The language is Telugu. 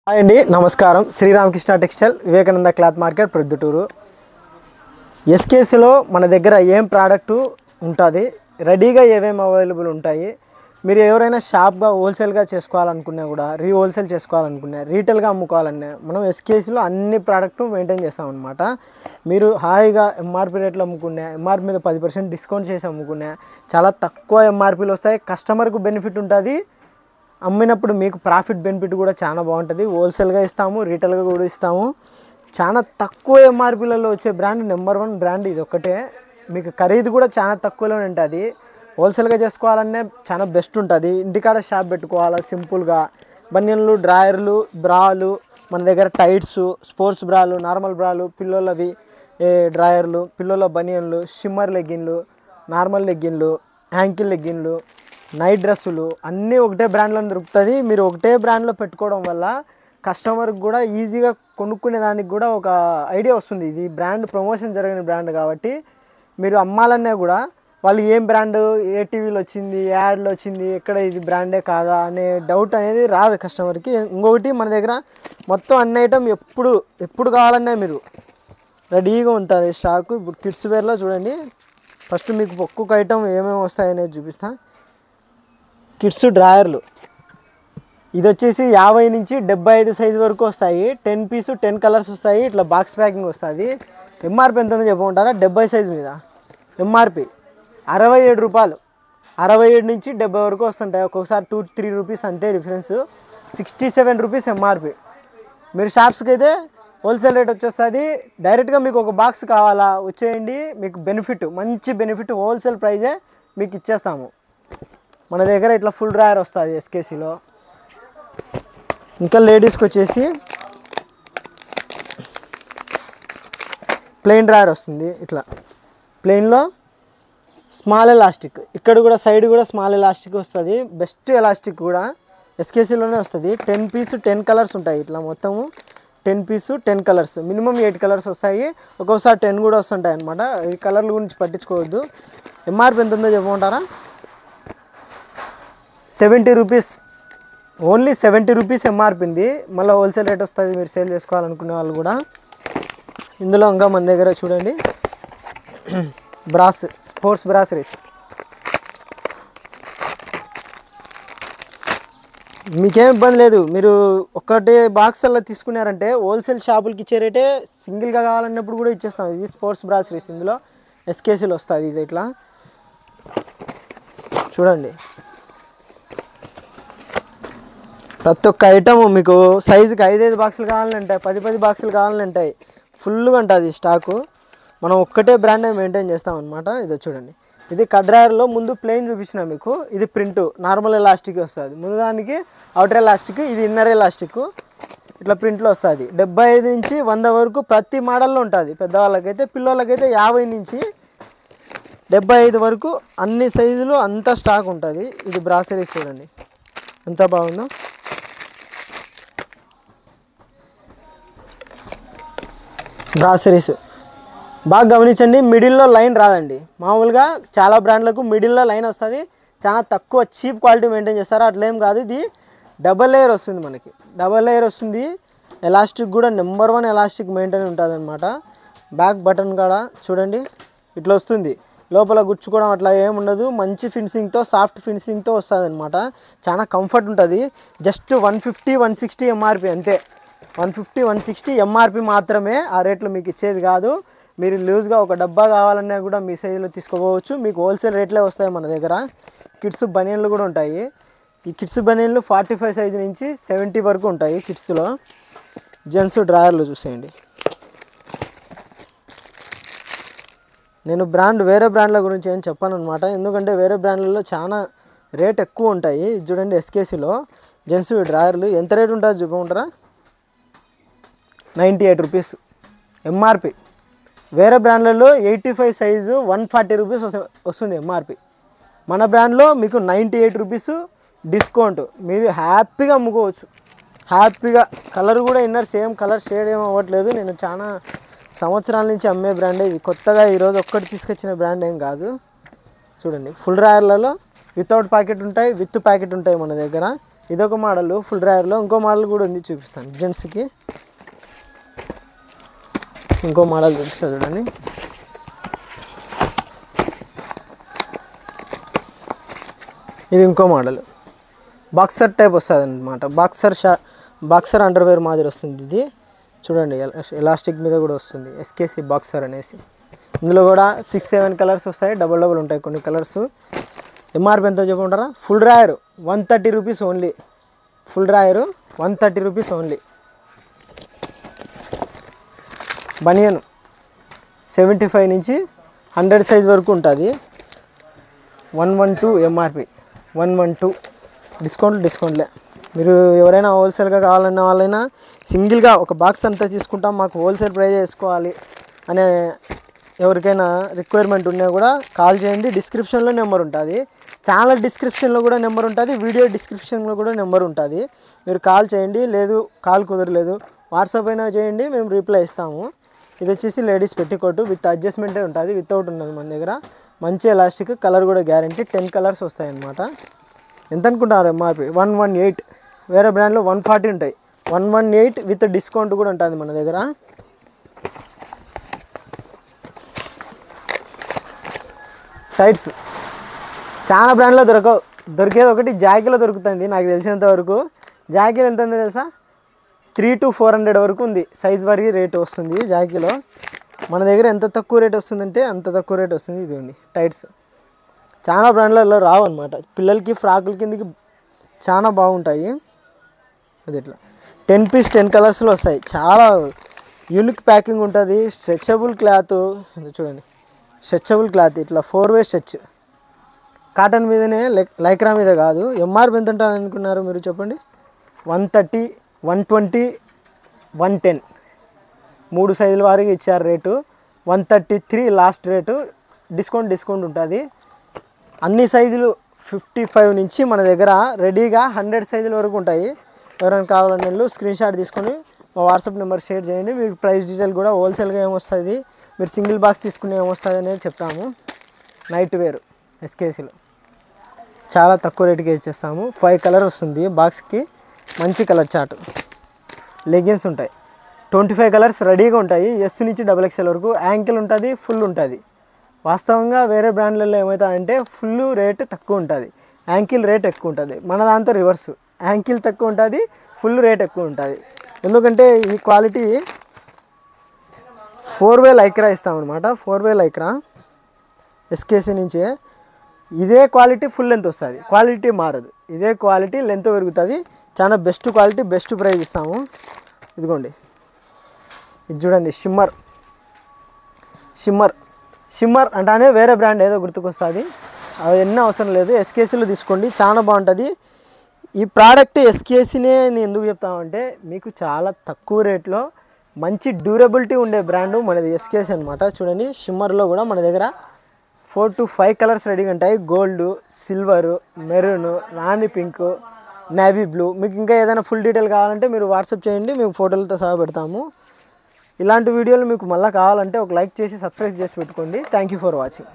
హాయ్ అండి, నమస్కారం. Sriramakrishna textile, Vivekananda cloth market, Proddatur. ఎస్కేసీలో మన దగ్గర ఏం ప్రోడక్టు ఉంటుంది, రెడీగా ఏమేమి అవైలబుల్ ఉంటాయి. మీరు ఎవరైనా షాప్గా హోల్సేల్గా చేసుకోవాలనుకున్నా కూడా, హోల్సేల్ చేసుకోవాలనుకున్నా, రీటైల్గా అమ్ముకోవాలన్నా మనం ఎస్కేసీలో అన్ని ప్రోడక్టు మెయింటైన్ చేస్తామన్నమాట. మీరు హాయిగా ఎంఆర్పీ రేట్లో అమ్ముకున్నా, ఎంఆర్పీ మీద 10% డిస్కౌంట్ చేసి అమ్ముకున్నా చాలా తక్కువ ఎంఆర్పీలు వస్తాయి. కస్టమర్కు బెనిఫిట్ ఉంటుంది, అమ్మినప్పుడు మీకు ప్రాఫిట్ బెనిఫిట్ కూడా చాలా బాగుంటుంది. హోల్సేల్గా ఇస్తాము, రీటైల్గా కూడా ఇస్తాము. చాలా తక్కువ ఎంఆర్పీలలో వచ్చే బ్రాండ్ నెంబర్ 1 బ్రాండ్ ఇది ఒక్కటే. మీకు ఖరీదు కూడా చాలా తక్కువలోనే ఉంటుంది. హోల్సేల్గా చేసుకోవాలనే చాలా బెస్ట్ ఉంటుంది. ఇంటికాడ షాప్ పెట్టుకోవాలా సింపుల్గా. బనియన్లు, డ్రాయర్లు, బ్రాలు మన దగ్గర, టైట్స్, స్పోర్ట్స్ బ్రాలు, నార్మల్ బ్రాలు, పిల్లోలవి డ్రాయర్లు, పిల్లోల బనియన్లు, షిమ్మర్ లెగ్గిన్లు, నార్మల్ లెగ్గిన్లు, యాంకిల్ లెగ్గిన్లు, నైట్ డ్రెస్సులు అన్నీ ఒకటే బ్రాండ్లో దొరుకుతుంది. మీరు ఒకటే బ్రాండ్లో పెట్టుకోవడం వల్ల కస్టమర్కి కూడా ఈజీగా కొనుక్కునే దానికి కూడా ఒక ఐడియా వస్తుంది. ఇది బ్రాండ్ ప్రమోషన్ జరిగిన బ్రాండ్ కాబట్టి మీరు అమ్మాలన్నా కూడా వాళ్ళు ఏం బ్రాండ్, ఏ టీవీలో వచ్చింది, యాడ్లో వచ్చింది, ఎక్కడ ఇది బ్రాండే కాదా అనే డౌట్ అనేది రాదు కస్టమర్కి. ఇంకొకటి మన దగ్గర మొత్తం అన్ని ఐటమ్ ఎప్పుడు కావాలన్నా మీరు రెడీగా ఉంటుంది స్టాకు. ఇప్పుడు కిడ్స్ వేర్లో చూడండి, ఫస్ట్ మీకు ఒక్కొక్క ఐటమ్ ఏమేమి వస్తాయనేది చూపిస్తా. కిడ్స్ డ్రాయర్లు ఇది వచ్చేసి 50 నుంచి 75 సైజు వరకు వస్తాయి. 10 పీసు 10 కలర్స్ వస్తాయి. ఇట్లా బాక్స్ ప్యాకింగ్ వస్తుంది. ఎంఆర్పి ఎంత ఉందో చెప్పమంటారా? 70 సైజు మీద ఎంఆర్పి 67 రూపాయలు. 67 నుంచి 70 వరకు వస్తుంటాయి. ఒక్కొక్కసారి 2-3 రూపీస్ అంతే డిఫరెన్స్. 67 rupees MRP. మీరు షాప్స్కి అయితే హోల్సేల్ రేట్ వచ్చేస్తుంది. డైరెక్ట్గా మీకు ఒక బాక్స్ కావాలా వచ్చేయండి, మీకు బెనిఫిట్, మంచి బెనిఫిట్, హోల్సేల్ ప్రైజే మీకు ఇచ్చేస్తాము. మన దగ్గర ఇట్లా ఫుల్ డ్రాయర్ వస్తుంది ఎస్కేసీలో. ఇంకా లేడీస్కి వచ్చేసి ప్లెయిన్ డ్రాయర్ వస్తుంది. ఇట్లా ప్లెయిన్లో స్మాల్ ఎలాస్టిక్, ఇక్కడ కూడా సైడ్ కూడా స్మాల్ ఎలాస్టిక్ వస్తుంది. బెస్ట్ ఎలాస్టిక్ కూడా ఎస్కేసీలోనే వస్తుంది. 10 పీసు 10 కలర్స్ ఉంటాయి. ఇట్లా మొత్తము 10 పీసు 10 కలర్స్, మినిమం 8 కలర్స్ వస్తాయి. ఒక్కొక్కసారి 10 కూడా వస్తుంటాయి అనమాట. ఈ కలర్ల గురించి పట్టించుకోవద్దు. ఎంఆర్పి ఎంత ఉందో చెప్పమంటారా? 70 రూపీస్, ఓన్లీ 70 రూపీస్ ఎంఆర్పి ఉంది. మళ్ళీ హోల్సేల్ రేట్ వస్తుంది మీరు సేల్ చేసుకోవాలనుకునే వాళ్ళు కూడా. ఇందులో ఇంకా మన దగ్గర చూడండి బ్రాస్, స్పోర్ట్స్ బ్రాసరీస్. మీకేం ఇబ్బంది లేదు. మీరు ఒకటి బాక్స్ అలా తీసుకున్నారంటే హోల్సేల్ షాపులకి ఇచ్చే రేటే సింగిల్గా కావాలన్నప్పుడు కూడా ఇచ్చేస్తాం. ఇది స్పోర్ట్స్ బ్రాసరీస్, ఇందులో ఎస్కేసీలో వస్తుంది. ఇది ఇట్లా చూడండి, ప్రతి ఒక్క ఐటమ్ మీకు సైజుకి 5-5 బాక్సులు కావాలంటే, 10-10 బాక్సులు కావాలంటే ఫుల్గా ఉంటుంది స్టాకు. మనం ఒక్కటే బ్రాండే మెయింటైన్ చేస్తాం అనమాట. ఇది చూడండి, ఇది కడ్రాయర్లో ముందు ప్లెయిన్ చూపించిన మీకు. ఇది ప్రింట్ నార్మల్ ఎలాస్టిక్ వస్తుంది. ముందు దానికి అవుటర్ ఎలాస్టిక్, ఇది ఇన్నర్ ఎలాస్టిక్. ఇట్లా ప్రింట్లో వస్తుంది. 75 నుంచి 100 వరకు ప్రతి మోడల్లో ఉంటుంది. పెద్దవాళ్ళకైతే, పిల్లలకైతే 50 నుంచి 75 వరకు అన్ని సైజులు అంతా స్టాక్ ఉంటుంది. ఇది బ్రాసరీస్ చూడండి ఎంత బాగుందో. బ్రాసరీస్ బాగా గమనించండి, మిడిల్లో లైన్ రాదండి. మామూలుగా చాలా బ్రాండ్లకు మిడిల్లో లైన్ వస్తుంది. చాలా తక్కువ చీప్ క్వాలిటీ మెయింటైన్ చేస్తారు. అట్లేం కాదు, ఇది డబల్ లేయర్ వస్తుంది. మనకి డబల్ లేయర్ వస్తుంది. ఎలాస్టిక్ కూడా నెంబర్ 1 ఎలాస్టిక్ మెయింటైన్ ఉంటుంది అనమాట. బ్యాక్ బటన్ కూడా చూడండి ఇట్లా వస్తుంది. లోపల గుచ్చుకోవడం అట్లా ఏముండదు. మంచి ఫినిషింగ్తో, సాఫ్ట్ ఫినిషింగ్తో వస్తుంది అనమాట. చాలా కంఫర్ట్ ఉంటుంది. జస్ట్ 150-160 ఎంఆర్పి అంతే. 150-160 ఎంఆర్పి మాత్రమే. ఆ రేట్లో మీకు ఇచ్చేది కాదు. మీరు లూజ్గా ఒక డబ్బా కావాలన్నా కూడా మీ సైజులో తీసుకోవచ్చు. మీకు హోల్సేల్ రేట్లే వస్తాయి మన దగ్గర. కిడ్స్ బనియన్లు కూడా ఉంటాయి. ఈ కిడ్స్ బనియన్లు 45 సైజు నుంచి 70 వరకు ఉంటాయి కిడ్స్లో. జెంట్స్ డ్రాయర్లు చూసేయండి. నేను వేరే బ్రాండ్ల గురించి ఏం చెప్పాను అనమాట, ఎందుకంటే వేరే బ్రాండ్లలో చాలా రేట్ ఎక్కువ ఉంటాయి. ఇది చూడండి ఎస్కేసీలో జెంట్స్ డ్రాయర్లు ఎంత రేట్ ఉంటుందో చెప్పమంటారా? 98 రూపీస్ ఎంఆర్పి. వేరే బ్రాండ్లలో 85 సైజు 140 రూపీస్ వస్తుంది ఎంఆర్పి. మన బ్రాండ్లో మీకు 98 రూపీస్ డిస్కౌంట్. మీరు హ్యాపీగా అమ్ముకోవచ్చు. హ్యాపీగా. కలర్ కూడా ఇన్నర్ సేమ్ కలర్ షేడ్ ఏం అవ్వట్లేదు. నేను చాలా సంవత్సరాల నుంచి అమ్మే బ్రాండే ఇది. కొత్తగా ఈరోజు ఒక్కటి తీసుకొచ్చిన బ్రాండ్ ఏం కాదు. చూడండి ఫుల్ డ్రాయర్లలో వితౌట్ ప్యాకెట్ ఉంటాయి, విత్ ప్యాకెట్ ఉంటాయి మన దగ్గర. ఇదొక మోడల్ ఫుల్ డ్రైవర్లో. ఇంకో మోడల్ కూడా ఉంది, చూపిస్తాను. జెంట్స్కి ఇంకో మోడల్ చూపిస్తాను చూడండి. ఇది ఇంకో మోడల్, బాక్సర్ టైప్ వస్తుంది అనమాట. బాక్సర్ అండర్వేర్ మాదిరి వస్తుంది ఇది. చూడండి ఎలాస్టిక్ మీద కూడా వస్తుంది, ఎస్కేసి బాక్సర్ అనేసి. ఇందులో కూడా 6-7 కలర్స్ వస్తాయి, డబల్ ఉంటాయి కొన్ని కలర్స్. ఎంఆర్పి ఎంతో చెప్పుకుంటారా? Full drawer 130 rupees only. Full drawer 130 rupees only. Banian 75 నుంచి 100 సైజ్ వరకు ఉంటుంది. 112 ఎంఆర్పి, 112. డిస్కౌంట్లే. మీరు ఎవరైనా హోల్సేల్గా కావాలన్న వాళ్ళైనా సింగిల్గా ఒక బాక్స్ అంతా తీసుకుంటాం, మాకు హోల్సేల్ ప్రైస్ వేసుకోవాలి అనే ఎవరికైనా రిక్వైర్మెంట్ ఉన్నా కూడా కాల్ చేయండి. డిస్క్రిప్షన్లో నెంబర్ ఉంటుంది, ఛానల్ డిస్క్రిప్షన్లో కూడా నెంబర్ ఉంటుంది, వీడియో డిస్క్రిప్షన్లో కూడా నెంబర్ ఉంటుంది. మీరు కాల్ చేయండి, లేదు కాల్ కుదరలేదు వాట్సాప్ అయినా చేయండి, మేము రిప్లై ఇస్తాము. ఇది వచ్చేసి లేడీస్ పెట్టికోట్ విత్ అడ్జస్ట్మెంటే ఉంటుంది, వితౌట్ ఉన్నది మన దగ్గర. మంచి ఎలాస్టిక్, కలర్ కూడా గ్యారంటీ. 10 కలర్స్ వస్తాయి అన్నమాట. ఎంత అనుకుంటారు ఎంఆర్పి? 118. వేరే బ్రాండ్లో 140 ఉంటాయి. 118 విత్ డిస్కౌంట్ కూడా ఉంటుంది మన దగ్గర. టైట్స్ చాలా బ్రాండ్లో దొరికేది ఒకటి జాకీలో దొరుకుతుంది నాకు తెలిసినంత వరకు. జాకీలో ఎంత ఉందో తెలుసా? 300 to 400 వరకు ఉంది, సైజ్ వరకు రేట్ వస్తుంది జాకీలో. మన దగ్గర ఎంత తక్కువ రేట్ వస్తుందంటే అంత తక్కువ రేట్ వస్తుంది. ఇదిగోండి టైట్స్, చాలా బ్రాండ్లలో రావు అనమాట. పిల్లలకి ఫ్రాకుల కిందకి చాలా బాగుంటాయి. అది ఇట్లా 10 పీస్ 10 కలర్స్లో వస్తాయి. చాలా యూనిక్ ప్యాకింగ్ ఉంటుంది. స్ట్రెచబుల్ క్లాత్ చూడండి, స్ట్రెచబుల్ క్లాత్ ఇట్లా 4-way స్ట్రెచ్. కాటన్ మీదనే, లైక్రా మీద కాదు. ఎంఆర్పి ఎంత ఉంటుంది అనుకున్నారు మీరు చెప్పండి? 130, 120, 110 3 సైజుల వారికి ఇచ్చారు రేటు. 133 last rate. డిస్కౌంట్ ఉంటుంది. అన్ని సైజులు 55 నుంచి మన దగ్గర రెడీగా 100 సైజుల వరకు ఉంటాయి. ఎవరైనా కావాలన్న స్క్రీన్ షాట్ తీసుకొని మా వాట్సాప్ నెంబర్ షేర్ చేయండి. మీకు ప్రైస్ డీటెయిల్ కూడా హోల్సేల్గా ఏమొస్తుంది, మీరు సింగిల్ బాక్స్ తీసుకునే ఏమొస్తుంది అనేది చెప్తాము. నైట్ వేర్ ఎస్కేసీలో చాలా తక్కువ రేటుకి ఇచ్చేస్తాము. 5 కలర్ వస్తుంది బాక్స్కి, మంచి కలర్ చార్ట్. లెగ్గిన్స్ ఉంటాయి, 25 కలర్స్ రెడీగా ఉంటాయి. ఎస్ నుంచి XXL వరకు. యాంకిల్ ఉంటుంది, ఫుల్ ఉంటుంది. వాస్తవంగా వేరే బ్రాండ్లలో ఏమవుతుందంటే ఫుల్ రేట్ తక్కువ ఉంటుంది, యాంకిల్ రేట్ ఎక్కువ ఉంటుంది. మన దాంతో రివర్స్, యాంకిల్ తక్కువ ఉంటుంది, ఫుల్ రేట్ ఎక్కువ ఉంటుంది. ఎందుకంటే ఈ క్వాలిటీ 4-way లైక్రా ఇస్తామన్నమాట. 4-way లైక్రా ఎస్కేసీ నుంచే. ఇదే క్వాలిటీ ఫుల్ లెంత్ వస్తుంది, క్వాలిటీ మారదు. ఇదే క్వాలిటీ లెంత్ పెరుగుతుంది. చాలా బెస్ట్ క్వాలిటీ, బెస్ట్ ప్రైస్ ఇస్తాము. ఇదిగోండి, ఇది చూడండి, షిమ్మర్ అంటానే వేరే బ్రాండ్ ఏదో గుర్తుకొస్తుంది. అది ఎన్నో అవసరం లేదు, ఎస్కేసీలో తీసుకోండి, చాలా బాగుంటుంది. ఈ ప్రోడక్ట్ ఎస్కేసీనే నేను ఎందుకు చెప్తామంటే మీకు చాలా తక్కువ రేట్లో మంచి డ్యూరబిలిటీ ఉండే బ్రాండు మనది ఎస్కేసీ అనమాట. చూడండి, షిమ్మర్లో కూడా మన దగ్గర 4 to 5 కలర్స్ రెడీగా ఉంటాయి. గోల్డ్, సిల్వరు, మెరూన్, రాణి పింక్, నేవీ బ్లూ. మీకు ఇంకా ఏదైనా ఫుల్ డీటెయిల్ కావాలంటే మీరు వాట్సాప్ చేయండి, మేము ఫోటోలతో సహా పెడతాము. ఇలాంటి వీడియోలు మీకు మళ్ళీ కావాలంటే ఒక లైక్ చేసి సబ్స్క్రైబ్ చేసి పెట్టుకోండి. Thank you for watching.